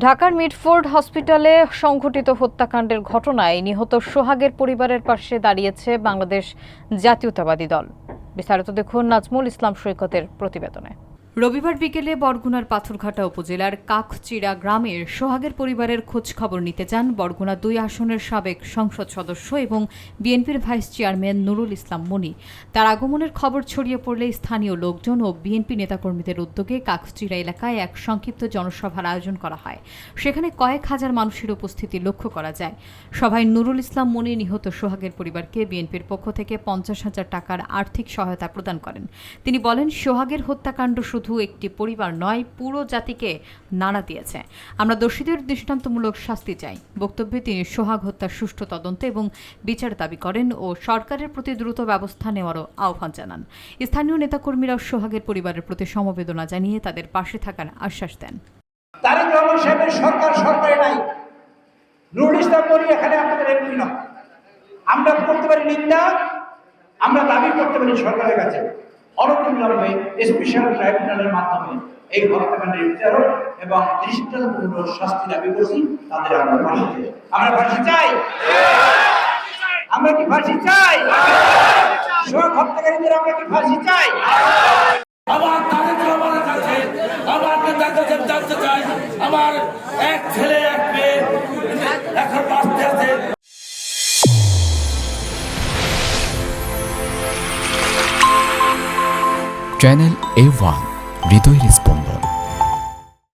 ঢাকার মিডফোর্ড হসপিটালে সংঘটিত হত্যাকাণ্ডের ঘটনায় নিহত সোহাগের পরিবারের পাশে দাঁড়িয়েছে বাংলাদেশ জাতীয়তাবাদী দল। বিস্তারিত দেখুন নাজমুল ইসলাম সৈকতের প্রতিবেদনে। রবিবার বিকেলে বরগুনার পাথরঘাটা উপজেলার কাকচিড়া গ্রামের সোহাগের পরিবারের খোঁজ খবর নিতে যান বরগুনা ২ আসনের সাবেক সংসদ সদস্য এবং বিএনপির ভাইস চেয়ারম্যান নুরুল ইসলাম মনি। তার আগমনের খবর ছড়িয়ে পড়লে স্থানীয় লোকজন ও বিএনপি নেতাকর্মীদের উদ্যোগে কাকচিড়া এলাকায় এক সংক্ষিপ্ত জনসভার আয়োজন করা হয়। সেখানে কয়েক হাজার মানুষের উপস্থিতি লক্ষ্য করা যায়। সভায় নুরুল ইসলাম মনি নিহত সোহাগের পরিবারকে বিএনপির পক্ষ থেকে ৫০,০০০ টাকার আর্থিক সহায়তা প্রদান করেন। তিনি বলেন, সোহাগের হত্যাকাণ্ড শুধু একটি পরিবার নয়, পুরো জাতিকে নাড়া দিয়েছে। আমরা দোষীদের দৃষ্টান্তমূলক শাস্তি চাই। বক্তব্যে তিনি সোহাগ হত্যার সুষ্ঠু তদন্ত এবং বিচার দাবি করেন ও সরকারের প্রতি দ্রুত ব্যবস্থা নেওয়ারও আহ্বান জানান। স্থানীয় নেতাকর্মীরা সোহাগের পরিবারের প্রতি সমবেদনা জানিয়ে তাদের পাশে থাকার আশ্বাস দেন। তারেক রহমান সাহেবের সরকারে নাই, নুরুল ইসলাম মনি এখানে আপনাদের এমপি নয়। আমরা করতে পারি নিন্দা, আমরা দাবি করতে পারি সরকারের কাছে অনতিবিলম্বে স্পেশাল ট্রাইব্যুনালের মাধ্যমে এই হত্যাকাণ্ডের বিচার এবং দৃষ্টান্তমূলক শাস্তি দাবি করছি। তাদের আমরা ফাঁসি চাই। আমরা কি ফাঁসি চাই? সোহাগ হত্যাকারীদের আমরা কি ফাঁসি চাই? আমার তারেক রহমানের কাছে, আমার নেতার কাছে জানতে চাই, আমার এক ছেলে এক মেয়ে এখন বাঁচতে আছে। চ্যানেল A1 হৃদয়ের স্পন্দন।